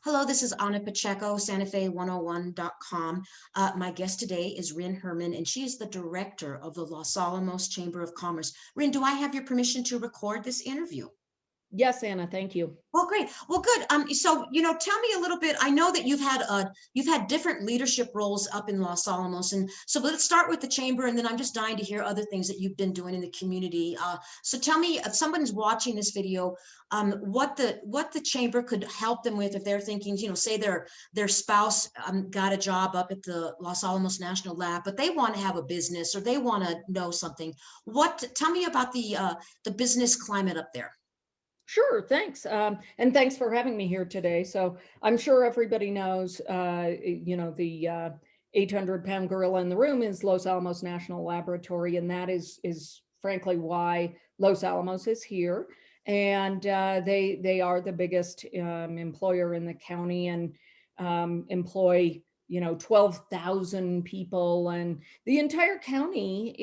Hello, this is Anna Pacheco, SantaFe101.com. My guest today is Ryn Herrmann, and she is the director of the Los Alamos Chamber of Commerce. Ryn, do I have your permission to record this interview? Yes, Anna, thank you. Well, great. Well, good. So, tell me a little bit. I know that you've had different leadership roles up in Los Alamos, and so let's start with the chamber, and then I'm just dying to hear other things that you've been doing in the community. So, tell me, if someone's watching this video, what the chamber could help them with if they're thinking, say their spouse got a job up at the Los Alamos National Lab, but they want to have a business or they want to know something. Tell me about the business climate up there. Sure, thanks. And thanks for having me here today. So I'm sure everybody knows, the 800-pound gorilla in the room is Los Alamos National Laboratory, and that is frankly why Los Alamos is here. And they are the biggest employer in the county and employ 12,000 people, and the entire county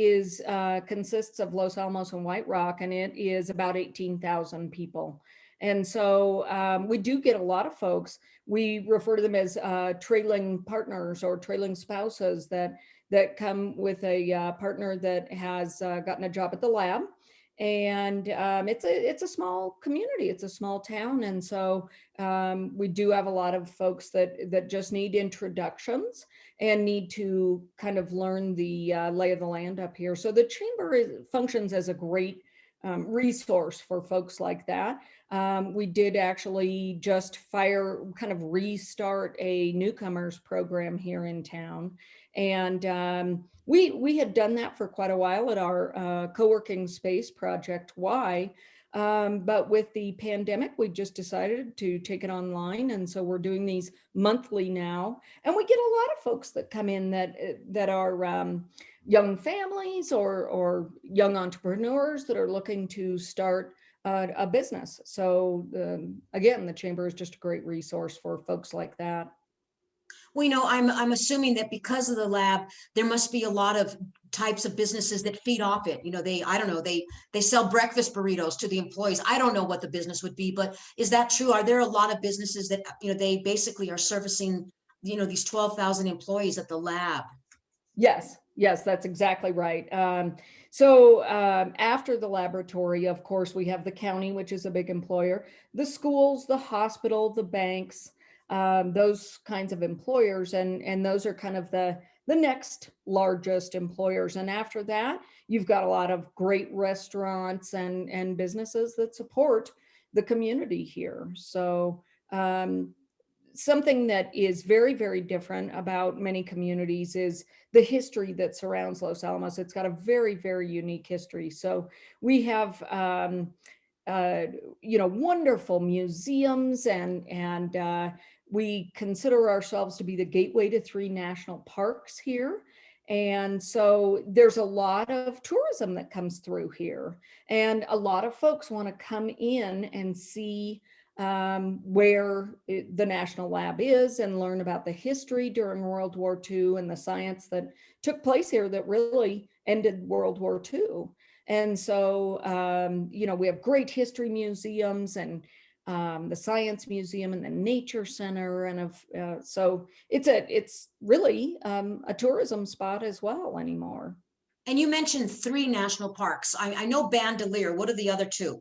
consists of Los Alamos and White Rock, and it is about 18,000 people. And so we do get a lot of folks. We refer to them as trailing partners or trailing spouses that come with a partner that has gotten a job at the lab. And it's a small community, it's a small town, and so we do have a lot of folks that just need introductions and need to kind of learn the lay of the land up here. So the chamber functions as a great resource for folks like that. We did actually just restart a newcomers program here in town, and we had done that for quite a while at our co-working space project. Why? But with the pandemic, we just decided to take it online. And so we're doing these monthly now. And we get a lot of folks that come in that are young families or young entrepreneurs that are looking to start a business. So again, the chamber is just a great resource for folks like that. Well, I'm assuming that because of the lab, there must be a lot of types of businesses that feed off it. I don't know, they sell breakfast burritos to the employees. I don't know what the business would be, but is that true? Are there a lot of businesses that, they basically are servicing, these 12,000 employees at the lab? Yes, that's exactly right. So after the laboratory, of course, we have the county, which is a big employer, the schools, the hospital, the banks, those kinds of employers, and those are kind of the next largest employers. And after that, you've got a lot of great restaurants and businesses that support the community here. So something that is very, very different about many communities is the history that surrounds Los Alamos. It's got a very, very unique history. So we have, wonderful museums, and we consider ourselves to be the gateway to 3 national parks here. And so there's a lot of tourism that comes through here, and a lot of folks want to come in and see where the National Lab is and learn about the history during World War II and the science that took place here that really ended World War II. And so, we have great history museums and the Science Museum and the Nature Center. And so it's really a tourism spot as well anymore. And you mentioned 3 national parks. I know Bandelier. What are the other 2?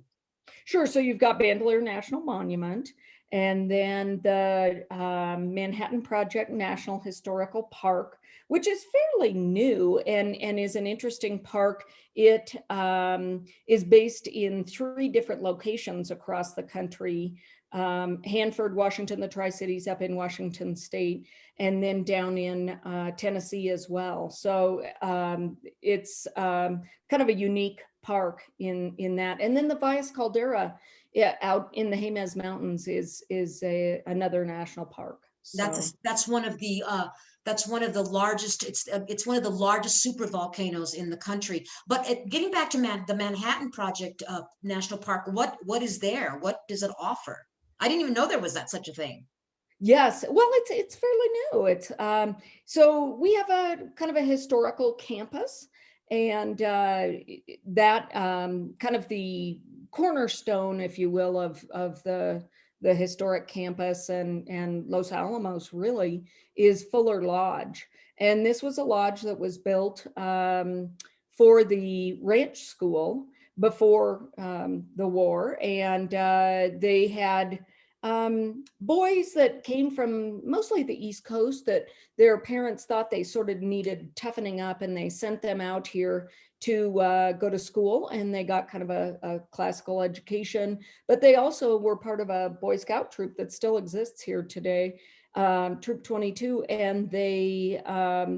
Sure. So you've got Bandelier National Monument, and then the Manhattan Project National Historical Park, which is fairly new and is an interesting park. It is based in 3 different locations across the country. Hanford, Washington, the Tri-Cities up in Washington State, and then down in Tennessee as well. So it's kind of a unique park in that. And then the Valles Caldera out in the Jemez Mountains is another national park. So. That's one of the largest. It's one of the largest super volcanoes in the country. But getting back to the Manhattan Project National Park, what is there? What does it offer? I didn't even know there was such a thing. Yes, well, it's fairly new. It's so we have a kind of a historical campus, and that kind of the cornerstone, if you will, of the the historic campus and Los Alamos really is Fuller Lodge. And this was a lodge that was built for the ranch school before the war. And they had boys that came from mostly the East Coast that their parents thought they sort of needed toughening up, and they sent them out here to go to school, and they got kind of a classical education, but they also were part of a Boy Scout troop that still exists here today, Troop 22, and they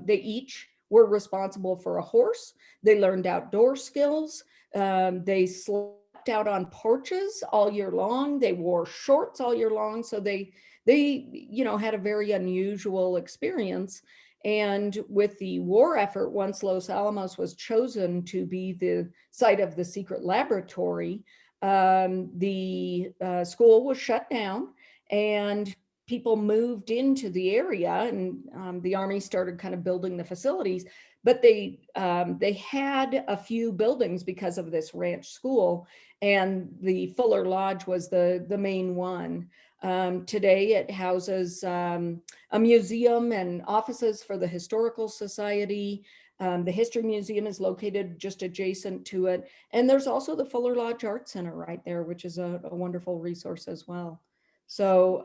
each were responsible for a horse. They learned outdoor skills. They slept out on porches all year long. They wore shorts all year long. So they had a very unusual experience. And with the war effort, once Los Alamos was chosen to be the site of the secret laboratory, the school was shut down and people moved into the area, and the Army started kind of building the facilities. But they had a few buildings because of this ranch school, and the Fuller Lodge was the main one. Today it houses a museum and offices for the Historical Society. The History Museum is located just adjacent to it. And there's also the Fuller Lodge Art Center right there, which is a wonderful resource as well. So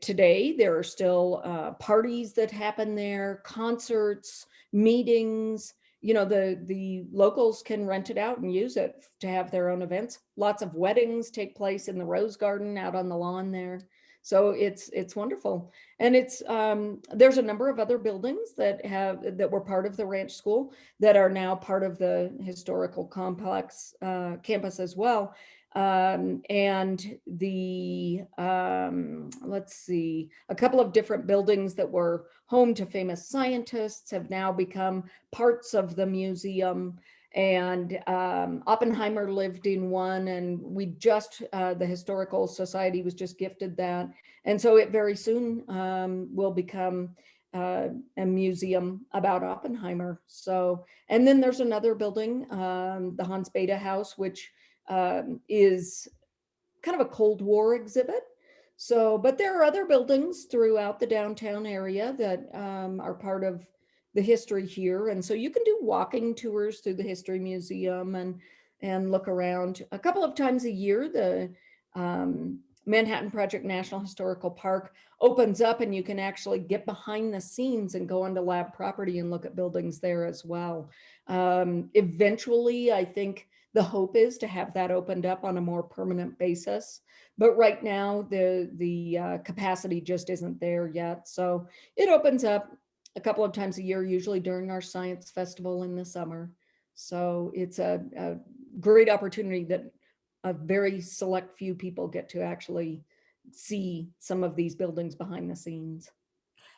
today there are still parties that happen there, concerts, meetings. The locals can rent it out and use it to have their own events. Lots of weddings take place in the Rose Garden out on the lawn there. So it's wonderful. And there's a number of other buildings that were part of the ranch school that are now part of the historical complex campus as well. And let's see, a couple of different buildings that were home to famous scientists have now become parts of the museum. And Oppenheimer lived in one, and the Historical Society was just gifted that. And so it very soon will become a museum about Oppenheimer. So, and then there's another building, the Hans Bethe House, which is kind of a Cold War exhibit. So, but there are other buildings throughout the downtown area that are part of the history here. And so you can do walking tours through the History Museum and look around. A couple of times a year, the Manhattan Project National Historical Park opens up, and you can actually get behind the scenes and go onto lab property and look at buildings there as well. Eventually, I think the hope is to have that opened up on a more permanent basis. But right now, the capacity just isn't there yet. So it opens up a couple of times a year, usually during our science festival in the summer. So it's a great opportunity that a very select few people get to actually see some of these buildings behind the scenes.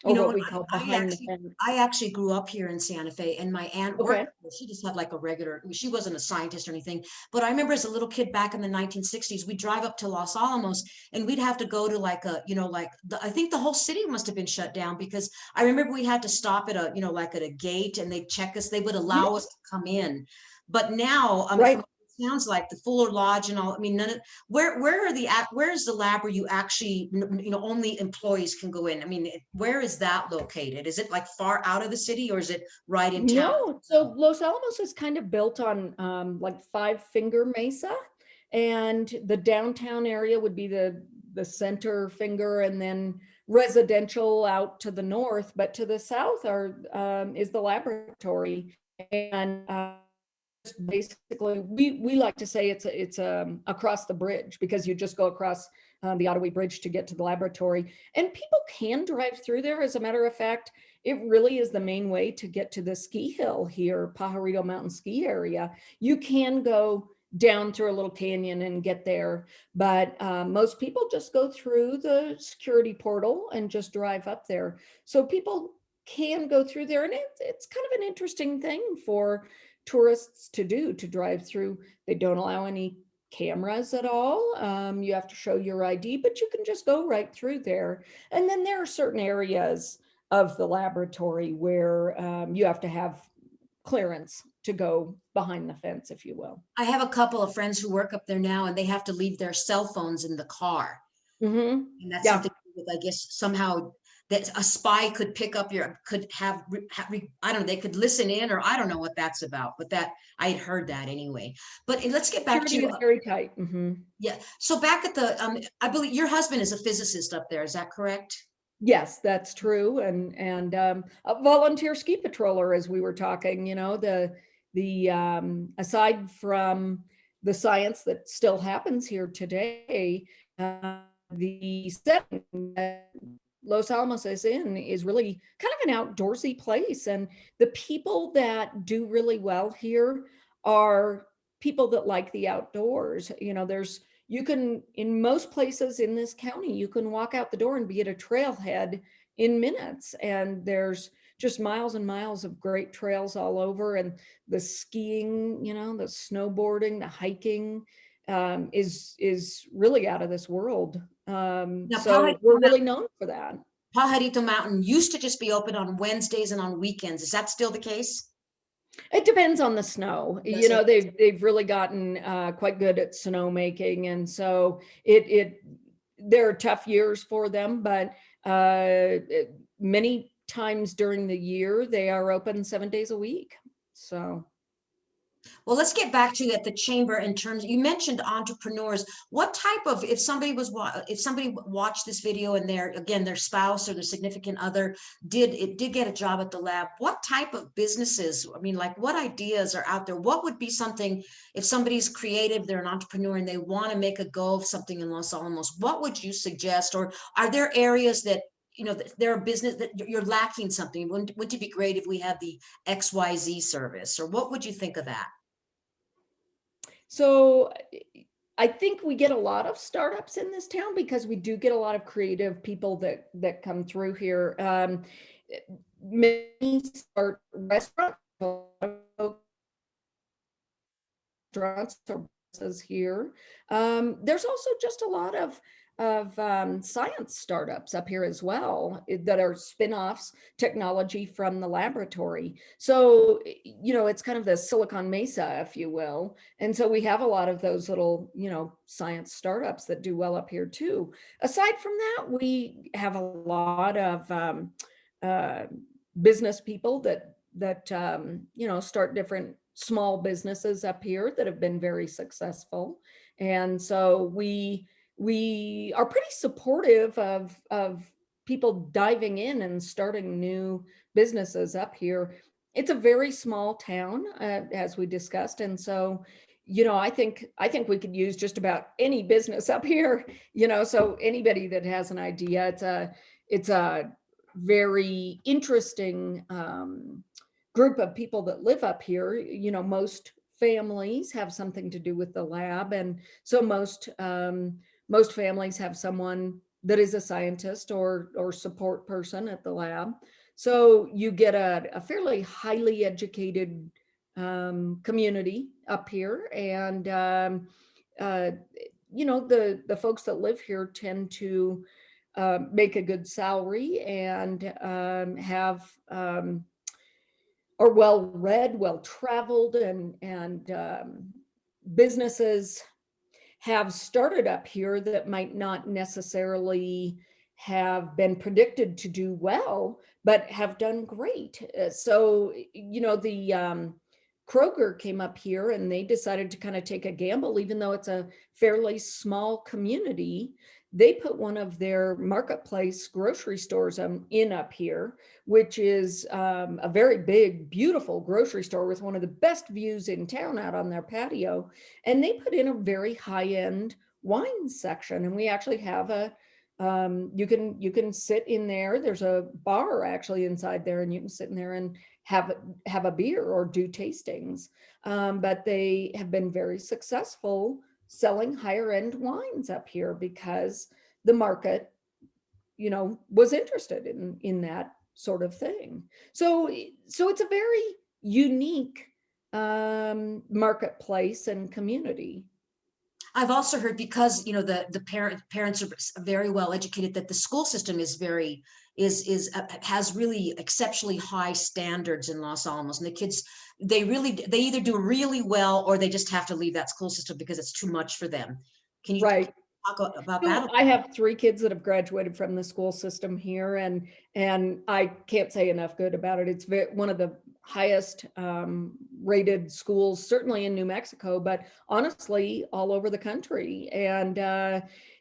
Or what we call behind the fence. I actually grew up here in Santa Fe, and my aunt worked. She just had like a regular. She wasn't a scientist or anything, but I remember as a little kid back in the 1960s, we'd drive up to Los Alamos, and we'd have to go to like I think the whole city must have been shut down, because I remember we had to stop at at a gate, and they'd check us. They would allow us to come in, but now right. Sounds like the Fuller Lodge and all. I mean, where's the lab where you actually, only employees can go in? I mean, where is that located? Is it like far out of the city, or is it right in town? No, so Los Alamos is kind of built on like Five Finger Mesa, and the downtown area would be the center finger, and then residential out to the north, but to the south is the laboratory. And basically we like to say it's across the bridge, because you just go across the Ottaway Bridge to get to the laboratory, and people can drive through there. As a matter of fact, it really is the main way to get to the ski hill here, Pajarito Mountain Ski Area. You can go down through a little canyon and get there, but most people just go through the security portal and just drive up there. So people can go through there, and it's kind of an interesting thing for tourists to do, to drive through. They don't allow any cameras at all. You have to show your ID, but you can just go right through there. And then there are certain areas of the laboratory where you have to have clearance to go behind the fence, if you will. I have a couple of friends who work up there now, and they have to leave their cell phones in the car. Mm-hmm. And that's Yeah. something with, I guess, somehow that a spy could pick up could have, I don't know, they could listen in, or I don't know what that's about, but that I had heard that anyway. But let's get back Security to, is very tight. Mm-hmm. yeah. So back at the, I believe your husband is a physicist up there. Is that correct? Yes, that's true. And a volunteer ski patroller, as we were talking, you know, aside from the science that still happens here today, the setting that Los Alamos is in is really kind of an outdoorsy place. And the people that do really well here are people that like the outdoors. You know, you can, in most places in this county, you can walk out the door and be at a trailhead in minutes. And there's just miles and miles of great trails all over. And the skiing, you know, the snowboarding, the hiking is really out of this world. Now, So we're really known for that. Pajarito Mountain used to just be open on Wednesdays and on weekends. Is that still the case? It depends on the snow. Does You know, it? they've really gotten quite good at snow making, and so there are tough years for them, but many times during the year they are open 7 days a week. So. Well, let's get back to at the chamber in terms, you mentioned entrepreneurs. What type of, if somebody watched this video and their spouse or their significant other did get a job at the lab, what type of businesses, I mean, like what ideas are out there? What would be something, if somebody's creative, they're an entrepreneur and they want to make a go of something in Los Alamos, what would you suggest? Or are there areas that, you know, there are business that you're lacking something? Wouldn't it be great if we had the XYZ service? Or what would you think of that? So I think we get a lot of startups in this town because we do get a lot of creative people that come through here. Many start restaurants or businesses here. There's also just a lot of science startups up here as well that are spin-offs technology from the laboratory. So, you know, it's kind of the Silicon Mesa, if you will. And so we have a lot of those little, you know, science startups that do well up here too. Aside from that, we have a lot of business people that you know, start different small businesses up here that have been very successful. And so we are pretty supportive of people diving in and starting new businesses up here. It's a very small town, as we discussed, and so, you know, I think we could use just about any business up here. You know, so anybody that has an idea, it's a very interesting group of people that live up here. You know, most families have something to do with the lab, and so most families have someone that is a scientist or support person at the lab. So you get a fairly highly educated community up here, and you know, the folks that live here tend to make a good salary and have are well read, well traveled, and businesses have started up here that might not necessarily have been predicted to do well, but have done great. So, you know, the Kroger came up here and they decided to kind of take a gamble, even though it's a fairly small community. They put one of their marketplace grocery stores in up here, which is a very big, beautiful grocery store with one of the best views in town out on their patio. And they put in a very high-end wine section. And we actually have you can sit in there. There's a bar actually inside there, and you can sit in there and have a beer or do tastings. But they have been very successful selling higher end wines up here because the market, you know, was interested in that sort of thing. So it's a very unique marketplace and community. I've also heard, because the parents are very well educated, that the school system is has really exceptionally high standards in Los Alamos, and the kids, they either do really well or they just have to leave that school system because it's too much for them. Can you Right. talk about So that? I have 3 kids that have graduated from the school system here, and I can't say enough good about it. It's one of the highest rated schools, certainly in New Mexico, but honestly, all over the country. And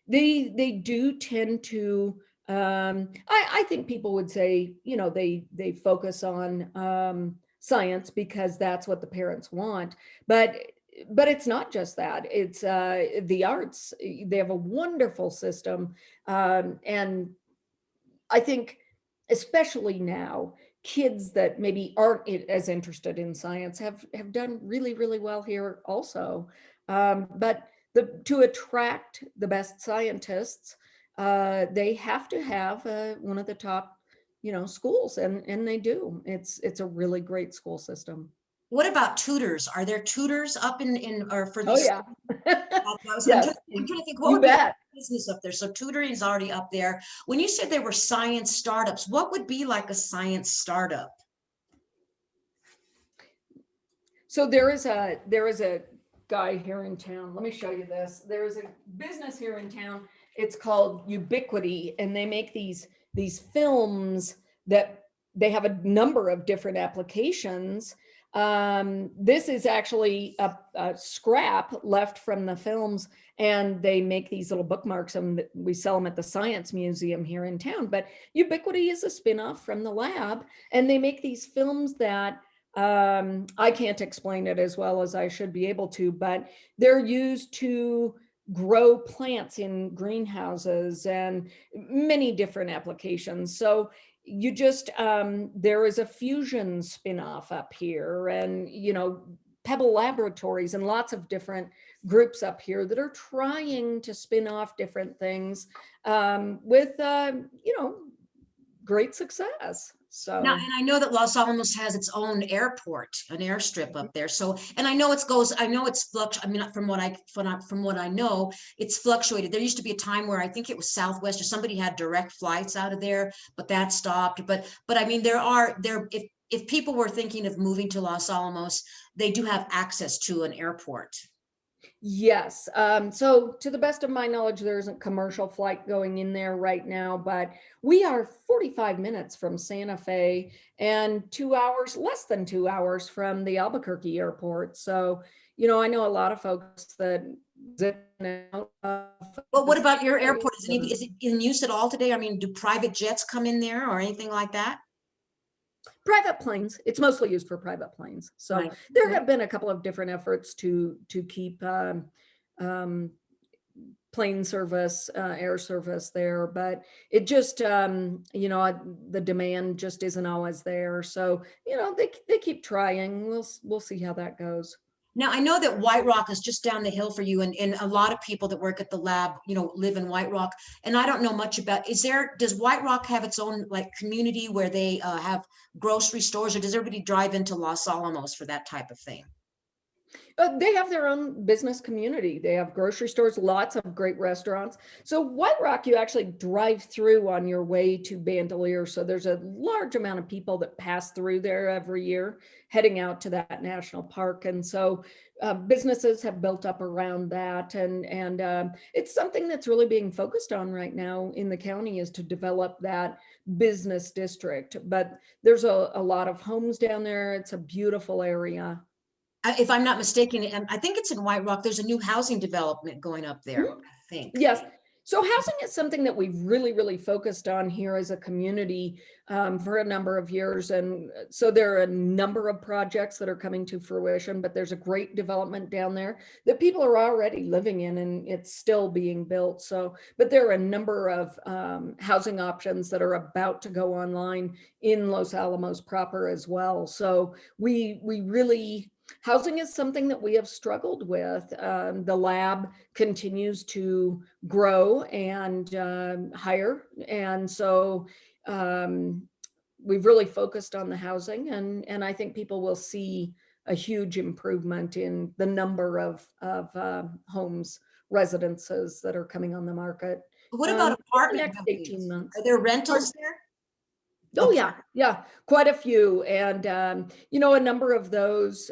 they do tend to. I think people would say, they focus on science because that's what the parents want, but it's not just that. It's the arts. They have a wonderful system, and I think, especially now, kids that maybe aren't as interested in science have done really, really well here also. But to attract the best scientists, they have to have one of the top, schools, and they do. It's a really great school system. What about tutors? Are there tutors up in or for Oh these? yeah. I'm Yes, trying to think, what you would be bet. business up there? So tutoring is already up there. When you said there were science startups, what would be like a science startup? So there is a guy here in town. Let me show you this. There is a business here in town. It's called Ubiquity, and they make these films that they have a number of different applications. This is actually a scrap left from the films, and they make these little bookmarks, and we sell them at the Science Museum here in town. But Ubiquity is a spinoff from the lab, and they make these films that I can't explain it as well as I should be able to, but they're used to grow plants in greenhouses and many different applications. So there is a fusion spinoff up here, and Pebble Laboratories and lots of different groups up here that are trying to spin off different things with great success. Now, So and I know that Los Alamos has its own airport, an airstrip up there. So, and I know I know it's I mean, from what I know, it's fluctuated. There used to be a time where I think it was Southwest or somebody had direct flights out of there, but that stopped. But I mean, if people were thinking of moving to Los Alamos, they do have access to an airport. yes. So to the best of my knowledge, there isn't commercial flight going in there right now, but we are 45 minutes from Santa Fe and 2 hours, less than 2 hours from the Albuquerque airport. So, I know a lot of folks that zip in and out of But what about your the airport? Is it in use at all today? I mean, do private jets come in there or anything like that? private planes. It's mostly used for private planes. So Right. there have been a couple of different efforts to keep um, plane service, air service there, but it just, the demand just isn't always there. So, they keep trying. We'll see how that goes. Now, I know that White Rock is just down the hill for you, and a lot of people that work at the lab, live in White Rock. And I don't know much about, does White Rock have its own like community where they have grocery stores, or does everybody drive into Los Alamos for that type of thing? They have their own business community. They have grocery stores, lots of great restaurants. So White Rock, you actually drive through on your way to Bandelier. So there's a large amount of people that pass through there every year, heading out to that national park. And so businesses have built up around that. And it's something that's really being focused on right now in the county, is to develop that business district. But there's a lot of homes down there. It's a beautiful area. If I'm not mistaken, and I think it's in White Rock, there's a new housing development going up there, Mhm. I think. Yes. So housing is something that we've really, really focused on here as a community for a number of years. And so there are a number of projects that are coming to fruition, but there's a great development down there that people are already living in, and it's still being built. So, but there are a number of housing options that are about to go online in Los Alamos proper as well. So we really, housing is something that we have struggled with. The lab continues to grow and hire. And so we've really focused on the housing, and I think people will see a huge improvement in the number of homes residences that are coming on the market. What about in the apartment next buildings? 18 months. Are there rentals there? Oh yeah, yeah, quite a few. And, a number of those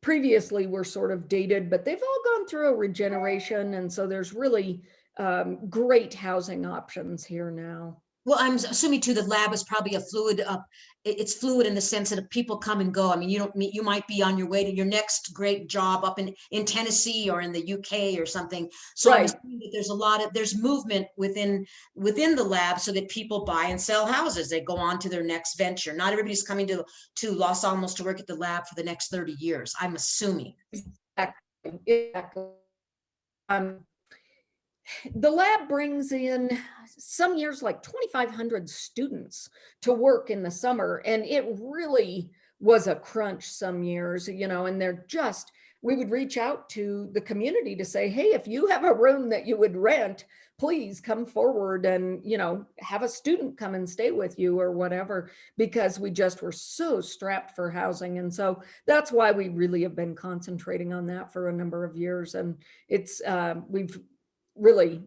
previously were sort of dated, but they've all gone through a regeneration. And so there's really great housing options here now. Well, I'm assuming too, the lab is probably a fluid, it's fluid in the sense that people come and go. I mean, you might be on your way to your next great job up in Tennessee or in the UK or something. So I'm Right. assuming that there's movement within the lab so that people buy and sell houses. They go on to their next venture. Not everybody's coming to Los Alamos to work at the lab for the next 30 years, I'm assuming. Exactly. The lab brings in some years like 2,500 students to work in the summer, and it really was a crunch some years, and we would reach out to the community to say, hey, if you have a room that you would rent, please come forward and, have a student come and stay with you or whatever, because we just were so strapped for housing. And so that's why we really have been concentrating on that for a number of years. And we've really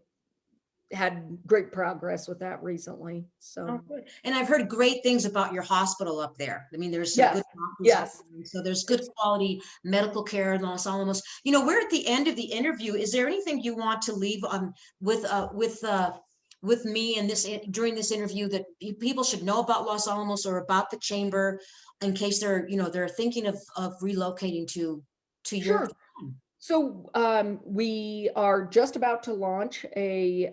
had great progress with that recently. So, Oh, good. And I've heard great things about your hospital up there. I mean, there's some yes, good doctors. yes. So there's good quality medical care in Los Alamos. We're at the end of the interview. Is there anything you want to leave with me and during this interview that people should know about Los Alamos or about the chamber in case they're thinking of relocating to your Sure. So we are just about to launch a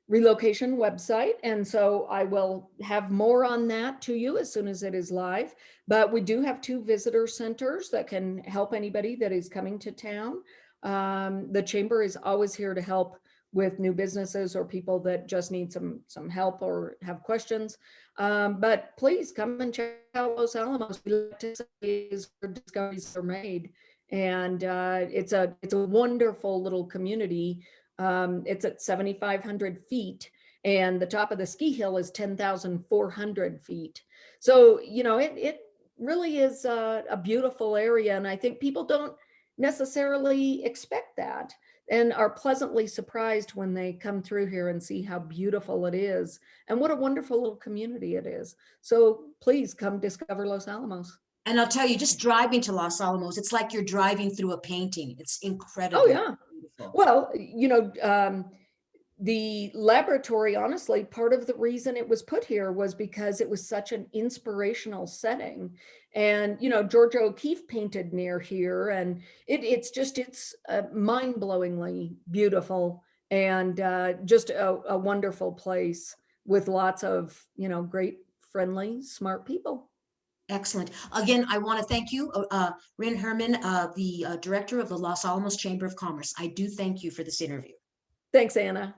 relocation website. And so I will have more on that to you as soon as it is live. But we do have 2 visitor centers that can help anybody that is coming to town. The chamber is always here to help with new businesses or people that just need some help or have questions. But please come and check out Los Alamos. We like to say is where discoveries are made. And it's a wonderful little community. It's at 7,500 feet, and the top of the ski hill is 10,400 feet. So, it really is a beautiful area. And I think people don't necessarily expect that and are pleasantly surprised when they come through here and see how beautiful it is and what a wonderful little community it is. So please come discover Los Alamos. And I'll tell you, just driving to Los Alamos, it's like you're driving through a painting. It's Oh incredible. yeah. Beautiful. Well, the laboratory, honestly, part of the reason it was put here was because it was such an inspirational setting. And, Georgia O'Keeffe painted near here, and it's mind-blowingly beautiful and just a wonderful place with lots of, great, friendly, smart people. Excellent. Again, I want to thank you, Ryn Herrmann, the director of the Los Alamos Chamber of Commerce. I do thank you for this interview. Thanks, Anna.